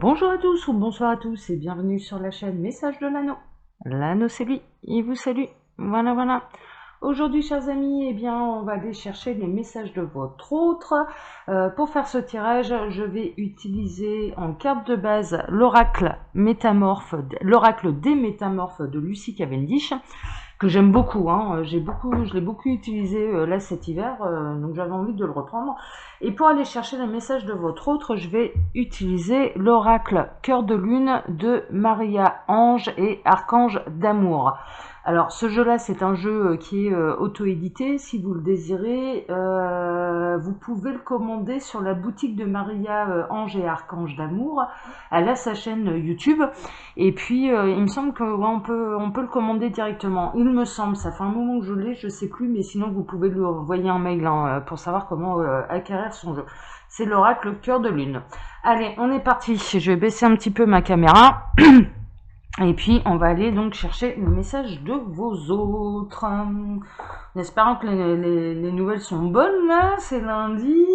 Bonjour à tous ou bonsoir à tous et bienvenue sur la chaîne Message de l'Anneau. L'Anneau c'est lui, il vous salue. Voilà, voilà. Aujourd'hui, chers amis, eh bien, on va aller chercher les messages de votre autre. Pour faire ce tirage, je vais utiliser en carte de base l'oracle métamorphe, l'oracle des métamorphes de Lucy Cavendish, que j'aime beaucoup, hein. Je l'ai beaucoup utilisé là cet hiver, donc j'avais envie de le reprendre. Et pour aller chercher les messages de votre autre, je vais utiliser l'oracle Cœur de Lune de Maria Ange et Archange d'Amour. Alors ce jeu-là, c'est un jeu qui est auto-édité. Si vous le désirez, vous pouvez le commander sur la boutique de Maria Ange et Archange d'Amour. Elle a sa chaîne YouTube. Et puis, il me semble que ouais, on peut le commander directement. Il me semble, ça fait un moment que je l'ai, je sais plus, mais sinon vous pouvez lui envoyer un mail hein, pour savoir comment acquérir son jeu. C'est l'oracle Cœur de Lune. Allez, on est parti. Je vais baisser un petit peu ma caméra. Et puis, on va aller donc chercher le message de vos autres. En espérant que les nouvelles sont bonnes, là. C'est lundi.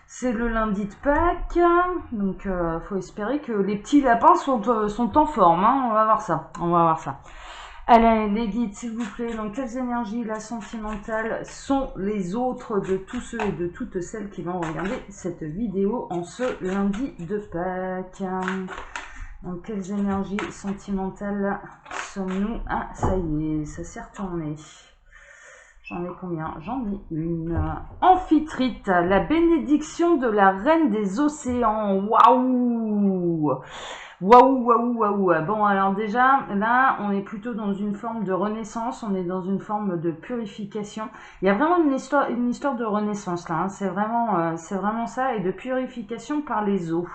C'est le lundi de Pâques. Donc, faut espérer que les petits lapins sont en forme. Hein. On va voir ça. On va voir ça. Allez, les guides, s'il vous plaît. Dans quelles énergies, la sentimentale, sont les autres de tous ceux et de toutes celles qui vont regarder cette vidéo en ce lundi de Pâques? Dans quelles énergies sentimentales sommes-nous? Ah, ça y est, ça s'est retourné. J'en ai combien? J'en ai une. Amphitrite, la bénédiction de la reine des océans. Waouh! Waouh, waouh, waouh. Bon, alors déjà, là, on est plutôt dans une forme de renaissance, on est dans une forme de purification. Il y a vraiment une histoire de renaissance là, hein. C'est vraiment ça, et de purification par les eaux.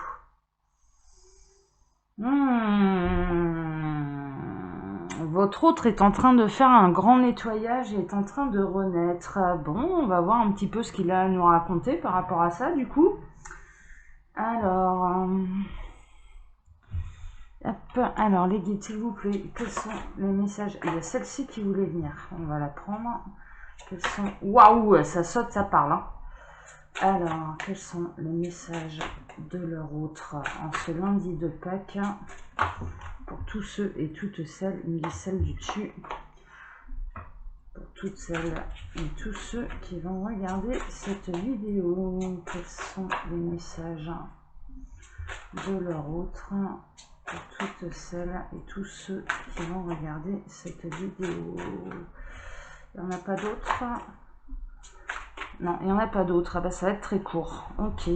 Votre autre est en train de faire un grand nettoyage et est en train de renaître. Bon, on va voir un petit peu ce qu'il a à nous raconter par rapport à ça, du coup. Alors, alors les guides, s'il vous plaît, quels sont les messages? Il y a celle-ci qui voulait venir. On va la prendre. Quels sont... Waouh, ça saute, ça parle. Hein. Alors, quels sont les messages de leur autre en ce lundi de Pâques pour tous ceux et toutes celles, il me dit celle du dessus, pour toutes celles et tous ceux qui vont regarder cette vidéo, quels sont les messages de leur autre pour toutes celles et tous ceux qui vont regarder cette vidéo? Il n'y en a pas d'autres? Non, il n'y en a pas d'autres. Ah bah ça va être très court. Ok.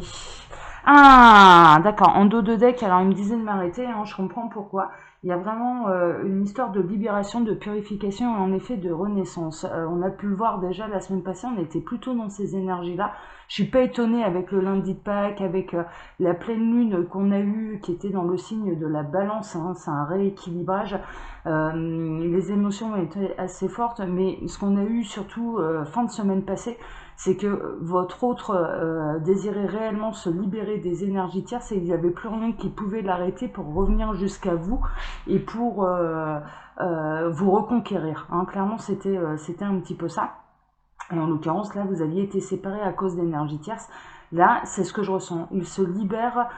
Ah, d'accord. En dos de deck, alors il me disait de m'arrêter, hein, je comprends pourquoi. Il y a vraiment une histoire de libération, de purification et en effet de renaissance. On a pu le voir déjà la semaine passée, on était plutôt dans ces énergies-là. Je suis pas étonnée avec le lundi de Pâques, avec la pleine lune qu'on a eue, qui était dans le signe de la balance, hein, c'est un rééquilibrage. Les émotions ont été assez fortes, mais ce qu'on a eu surtout fin de semaine passée, c'est que votre autre désirait réellement se libérer des énergies tierces et il n'y avait plus rien qui pouvait l'arrêter pour revenir jusqu'à vous et pour vous reconquérir. Hein. Clairement, c'était un petit peu ça. Et en l'occurrence, là, vous aviez été séparés à cause d'énergie tierce. Là, c'est ce que je ressens. Ils se libèrent.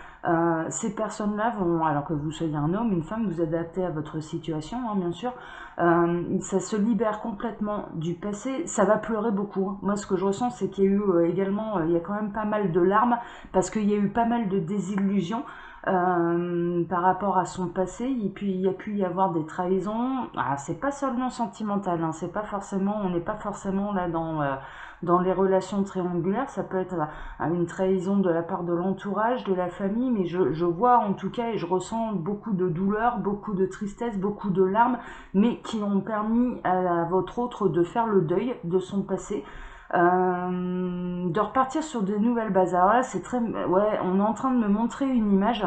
Ces personnes-là vont, alors que vous soyez un homme, une femme, vous adaptez à votre situation, hein, bien sûr. Ça se libère complètement du passé. Ça va pleurer beaucoup. Hein. Moi, ce que je ressens, c'est qu'il y a eu également, il y a quand même pas mal de larmes parce qu'il y a eu pas mal de désillusions. Par rapport à son passé, et puis il y a pu y avoir des trahisons. Ah, c'est pas seulement sentimental, hein, c'est pas forcément, on n'est pas forcément là dans les relations triangulaires, ça peut être une trahison de la part de l'entourage, de la famille, mais je vois en tout cas et je ressens beaucoup de douleur, beaucoup de tristesse, beaucoup de larmes, mais qui ont permis à votre autre de faire le deuil de son passé. De repartir sur de nouvelles bases. Alors là, c'est très... Ouais, on est en train de me montrer une image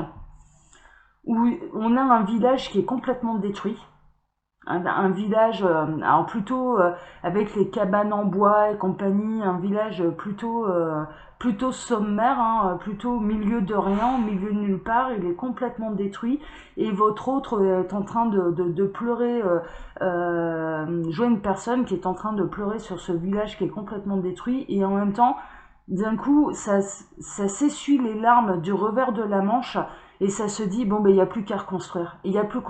où on a un village qui est complètement détruit. Un village, alors plutôt avec les cabanes en bois et compagnie, un village plutôt sommaire, hein, plutôt au milieu de rien, au milieu de nulle part, il est complètement détruit et votre autre est en train de pleurer, je vois une personne qui est en train de pleurer sur ce village qui est complètement détruit et en même temps, d'un coup, ça s'essuie les larmes du revers de la manche et ça se dit, bon, ben, il n'y a plus qu'à reconstruire. Il n'y a plus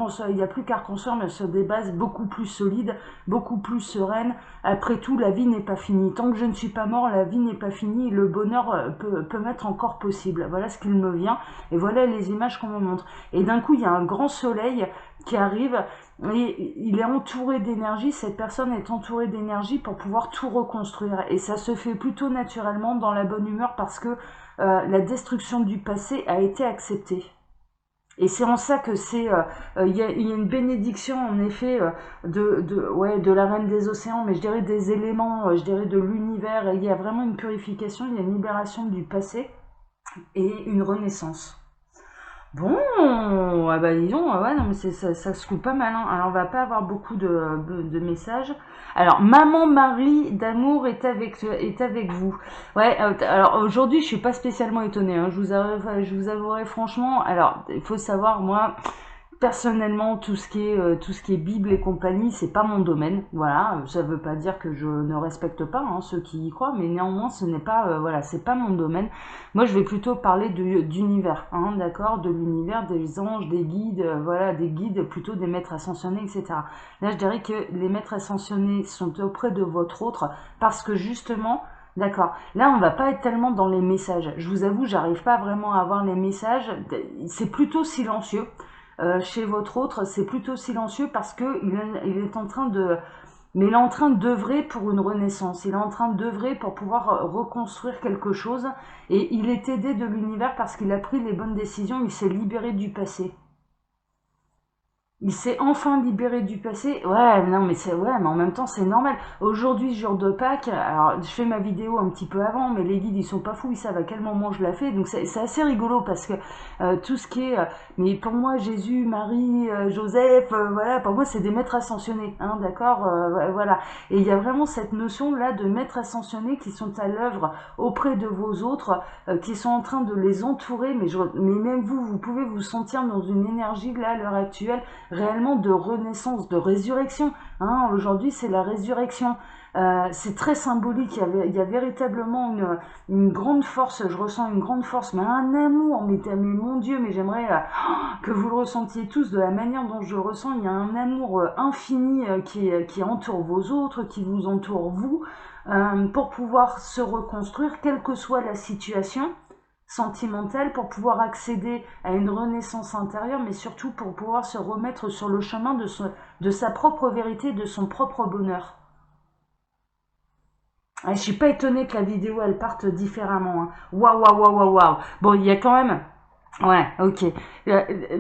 qu'à reconstruire, mais sur des bases beaucoup plus solides, beaucoup plus sereines. Après tout, la vie n'est pas finie. Tant que je ne suis pas mort, la vie n'est pas finie. Le bonheur peut m'être encore possible. Voilà ce qu'il me vient. Et voilà les images qu'on me montre. Et d'un coup, il y a un grand soleil qui arrive et il est entouré d'énergie. Cette personne est entourée d'énergie pour pouvoir tout reconstruire. Et ça se fait plutôt naturellement dans la bonne humeur parce que la destruction du passé a été acceptée. Et c'est en ça que c'est, il y a une bénédiction en effet de la reine des océans, mais je dirais des éléments, je dirais de l'univers. Il y a vraiment une purification, il y a une libération du passé et une renaissance. Bon, ah bah disons, ouais, non mais ça se coupe pas mal, hein. Alors on va pas avoir beaucoup de messages. Alors, maman Marie d'amour est avec vous. Ouais, alors aujourd'hui je suis pas spécialement étonnée, hein. Je vous avouerai franchement, alors il faut savoir, moi, personnellement, tout ce qui est Bible et compagnie, c'est pas mon domaine. Voilà, ça veut pas dire que je ne respecte pas hein, ceux qui y croient, mais néanmoins, ce n'est pas, voilà, c'est pas mon domaine. Moi, je vais plutôt parler d'univers, hein, d'accord, de l'univers, des anges, des guides, voilà, des guides, plutôt des maîtres ascensionnés, etc. Là, je dirais que les maîtres ascensionnés sont auprès de votre autre parce que justement, d'accord. Là, on va pas être tellement dans les messages. Je vous avoue, j'arrive pas vraiment à avoir les messages. C'est plutôt silencieux. Chez votre autre, c'est plutôt silencieux parce que il est en train de, mais il est en train d'œuvrer pour une renaissance. Il est en train d'œuvrer pour pouvoir reconstruire quelque chose. Et il est aidé de l'univers parce qu'il a pris les bonnes décisions. Il s'est libéré du passé. Il s'est enfin libéré du passé. Ouais, non, mais c'est ouais, mais en même temps, c'est normal. Aujourd'hui, jour de Pâques, alors je fais ma vidéo un petit peu avant, mais les guides, ils sont pas fous, ils savent à quel moment je la fais. Donc c'est assez rigolo parce que tout ce qui est... mais pour moi, Jésus, Marie, Joseph, voilà, pour moi, c'est des maîtres ascensionnés, hein, d'accord, voilà. Et il y a vraiment cette notion-là de maîtres ascensionnés qui sont à l'œuvre auprès de vos autres, qui sont en train de les entourer, mais même vous, vous pouvez vous sentir dans une énergie, là, à l'heure actuelle, réellement de renaissance, de résurrection. Hein, aujourd'hui, c'est la résurrection. C'est très symbolique. Il y a véritablement une grande force. Je ressens une grande force, mais un amour. Mais mon Dieu, mais j'aimerais que vous le ressentiez tous de la manière dont je le ressens. Il y a un amour infini qui entoure vos autres, qui vous entoure vous, pour pouvoir se reconstruire, quelle que soit la situation sentimentale, pour pouvoir accéder à une renaissance intérieure, mais surtout pour pouvoir se remettre sur le chemin de sa propre vérité, de son propre bonheur. Je suis pas étonnée que la vidéo elle parte différemment. Hein. Waouh, waouh, waouh, waouh, waouh. Bon, il y a quand même... Ouais, ok.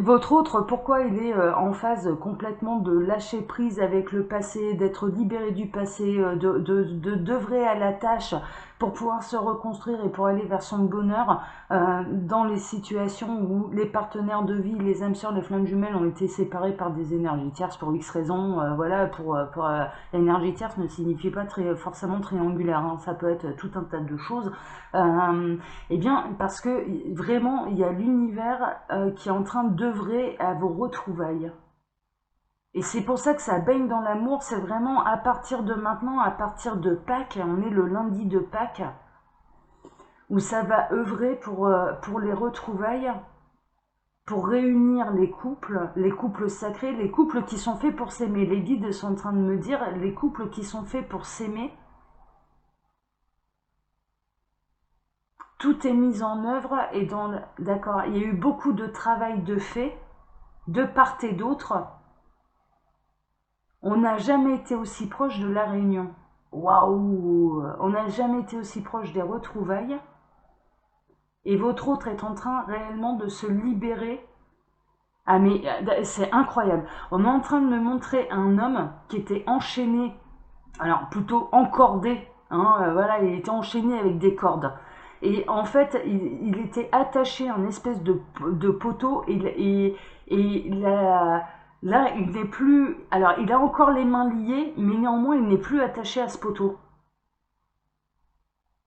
Votre autre, pourquoi il est en phase complètement de lâcher prise avec le passé, d'être libéré du passé, d'œuvrer à la tâche pour pouvoir se reconstruire et pour aller vers son bonheur dans les situations où les partenaires de vie, les âmes sœurs, les flammes jumelles ont été séparés par des énergies tierces pour X raisons. Voilà, pour l'énergie tierce ne signifie pas forcément triangulaire. Hein, ça peut être tout un tas de choses. Eh bien, parce que vraiment, il y a l'univers qui est en train d'œuvrer à vos retrouvailles. Et c'est pour ça que ça baigne dans l'amour, c'est vraiment à partir de maintenant, à partir de Pâques, on est le lundi de Pâques, où ça va œuvrer pour les retrouvailles, pour réunir les couples sacrés, les couples qui sont faits pour s'aimer. Les guides sont en train de me dire, les couples qui sont faits pour s'aimer, tout est mis en œuvre et d'accord, il y a eu beaucoup de travail de fait, de part et d'autre. On n'a jamais été aussi proche de la réunion. Waouh! On n'a jamais été aussi proche des retrouvailles. Et votre autre est en train réellement de se libérer. Ah mais c'est incroyable. On est en train de me montrer un homme qui était enchaîné, alors plutôt encordé. Hein, voilà, il était enchaîné avec des cordes. Et en fait, il était attaché à une espèce de poteau et là, il n'est plus... Alors, il a encore les mains liées, mais néanmoins, il n'est plus attaché à ce poteau.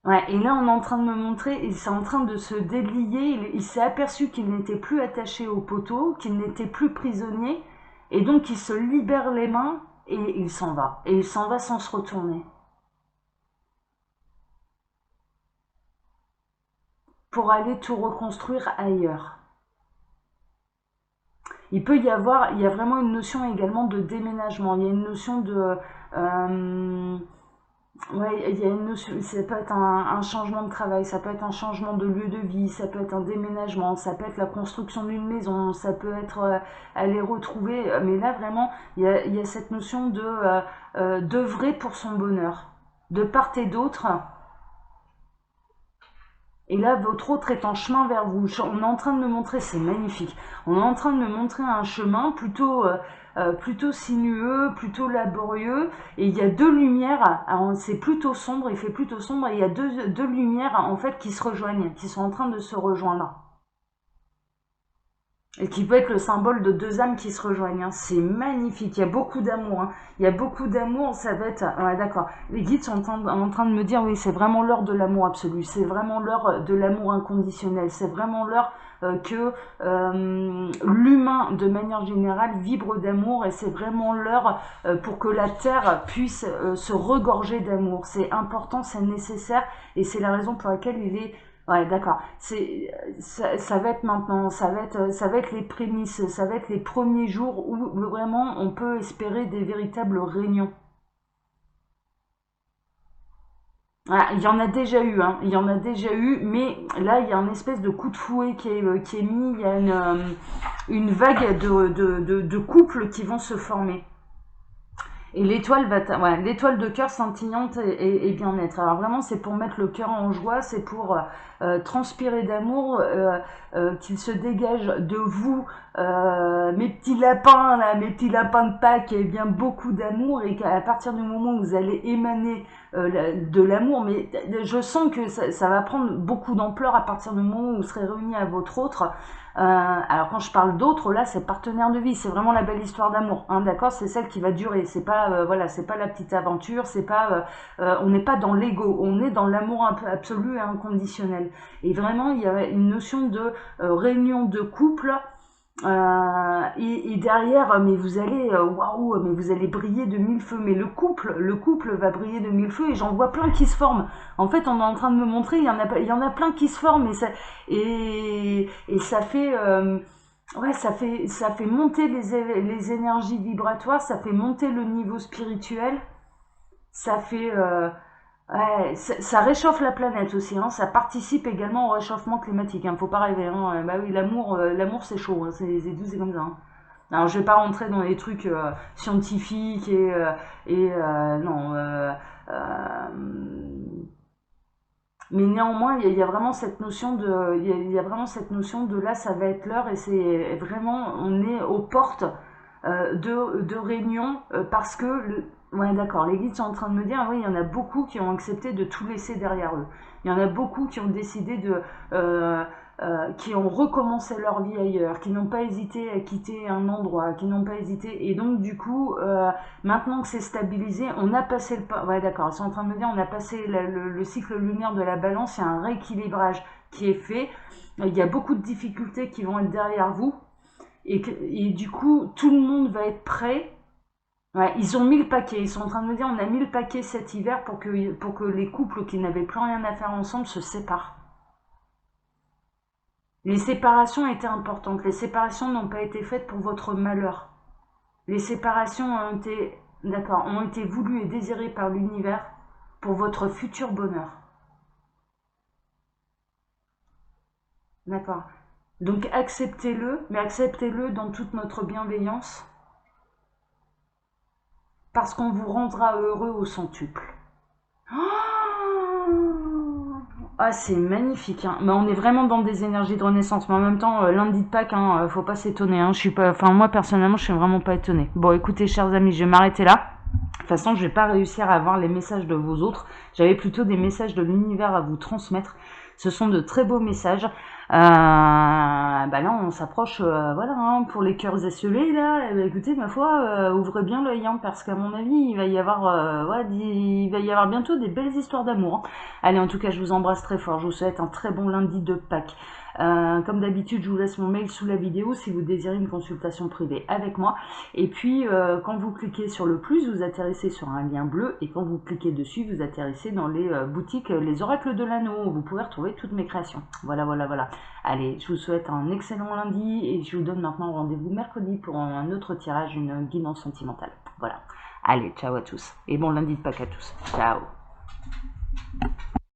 Ouais, et là, on est en train de me montrer, il est en train de se délier, il s'est aperçu qu'il n'était plus attaché au poteau, qu'il n'était plus prisonnier, et donc il se libère les mains et il s'en va. Et il s'en va sans se retourner. Pour aller tout reconstruire ailleurs. Il peut y avoir, il y a vraiment une notion également de déménagement. Il y a une notion de... ouais, il y a une notion, ça peut être un changement de travail, ça peut être un changement de lieu de vie, ça peut être un déménagement, ça peut être la construction d'une maison, ça peut être aller retrouver. Mais là, vraiment, il y a cette notion de d'œuvrer pour son bonheur. De part et d'autre, et là, votre autre est en chemin vers vous. On est en train de me montrer, c'est magnifique. On est en train de me montrer un chemin plutôt sinueux, plutôt laborieux. Et il y a deux lumières. C'est plutôt sombre, il fait plutôt sombre. Et il y a deux lumières en fait qui se rejoignent, qui sont en train de se rejoindre. Et qui peut être le symbole de deux âmes qui se rejoignent. Hein. C'est magnifique. Il y a beaucoup d'amour. Hein. Il y a beaucoup d'amour. Ça va être... Ouais, d'accord. Les guides sont en train de me dire, oui, c'est vraiment l'heure de l'amour absolu. C'est vraiment l'heure de l'amour inconditionnel. C'est vraiment l'heure que l'humain, de manière générale, vibre d'amour. Et c'est vraiment l'heure pour que la Terre puisse se regorger d'amour. C'est important, c'est nécessaire. Et c'est la raison pour laquelle il est... Ouais, d'accord. Ça va être maintenant, ça va être les prémices, ça va être les premiers jours où vraiment on peut espérer des véritables réunions. Ah, il y en a déjà eu, hein, il y en a déjà eu, mais là il y a un espèce de coup de fouet qui est mis, il y a une vague de couples qui vont se former. Et l'étoile ouais, l'étoile de cœur scintillante et bien-être. Alors vraiment, c'est pour mettre le cœur en joie, c'est pour transpirer d'amour, qu'il se dégage de vous, mes petits lapins, là, mes petits lapins de Pâques, et bien beaucoup d'amour, et qu'à partir du moment où vous allez émaner de l'amour, mais je sens que ça va prendre beaucoup d'ampleur à partir du moment où vous serez réunis à votre autre. Alors quand je parle d'autres, là c'est partenaire de vie, c'est vraiment la belle histoire d'amour, hein, d'accord, c'est celle qui va durer, c'est pas voilà, c'est pas la petite aventure, c'est pas on n'est pas dans l'ego, on est dans l'amour un peu absolu et inconditionnel. Et vraiment il y a une notion de réunion de couple. Et derrière, mais vous allez, waouh, mais vous allez briller de mille feux. Mais le couple va briller de mille feux et j'en vois plein qui se forment. En fait, on est en train de me montrer, il y en a plein qui se forment et ça fait, ouais, ça fait monter les énergies vibratoires, ça fait monter le niveau spirituel, ça fait, ouais, ça réchauffe la planète aussi, hein. Ça participe également au réchauffement climatique. Hein. Faut pas rêver. Hein. Bah oui, l'amour c'est chaud. Hein. C'est doux, c'est comme ça. Hein. Alors je vais pas rentrer dans les trucs scientifiques et non. Euh, mais néanmoins, il y a vraiment cette notion de, il y a vraiment cette notion de là, ça va être l'heure et c'est vraiment, on est aux portes de réunions parce que ouais, d'accord, les guides sont en train de me dire, oui, il y en a beaucoup qui ont accepté de tout laisser derrière eux. Il y en a beaucoup qui ont décidé qui ont recommencé leur vie ailleurs, qui n'ont pas hésité à quitter un endroit, qui n'ont pas hésité. Et donc, du coup, maintenant que c'est stabilisé, on a passé le pas. Ouais, d'accord, ils sont en train de me dire, on a passé le cycle lunaire de la balance, il y a un rééquilibrage qui est fait. Il y a beaucoup de difficultés qui vont être derrière vous. Et du coup, tout le monde va être prêt. Ouais, ils ont mis le paquet. Ils sont en train de me dire, on a mis le paquet cet hiver pour que les couples qui n'avaient plus rien à faire ensemble se séparent. Les séparations étaient importantes. Les séparations n'ont pas été faites pour votre malheur. Les séparations ont été voulues et désirées par l'univers pour votre futur bonheur. D'accord. Donc acceptez-le, mais acceptez-le dans toute notre bienveillance, parce qu'on vous rendra heureux au centuple. Ah, c'est magnifique, hein. Mais on est vraiment dans des énergies de renaissance. Mais en même temps, lundi de Pâques, hein, faut pas s'étonner. Hein. Je suis pas, enfin moi personnellement, je suis vraiment pas étonnée. Bon, écoutez, chers amis, je vais m'arrêter là. De toute façon, je vais pas réussir à avoir les messages de vos autres. J'avais plutôt des messages de l'univers à vous transmettre. Ce sont de très beaux messages. Bah là, on s'approche, voilà, hein, pour les cœurs esselés, là. Écoutez, ma foi, ouvrez bien l'œil, hein, parce qu'à mon avis, il va y avoir, ouais, il va y avoir bientôt des belles histoires d'amour. Hein. Allez, en tout cas, je vous embrasse très fort. Je vous souhaite un très bon lundi de Pâques. Comme d'habitude, je vous laisse mon mail sous la vidéo si vous désirez une consultation privée avec moi. Et puis, quand vous cliquez sur le plus, vous atterrissez sur un lien bleu. Et quand vous cliquez dessus, vous atterrissez dans les boutiques Les Oracles de l'Anneau. Vous pouvez retrouver toutes mes créations. Voilà, voilà, voilà. Allez, je vous souhaite un excellent lundi. Et je vous donne maintenant rendez-vous mercredi pour un autre tirage, une guidance sentimentale. Voilà. Allez, ciao à tous. Et bon lundi de Pâques à tous. Ciao.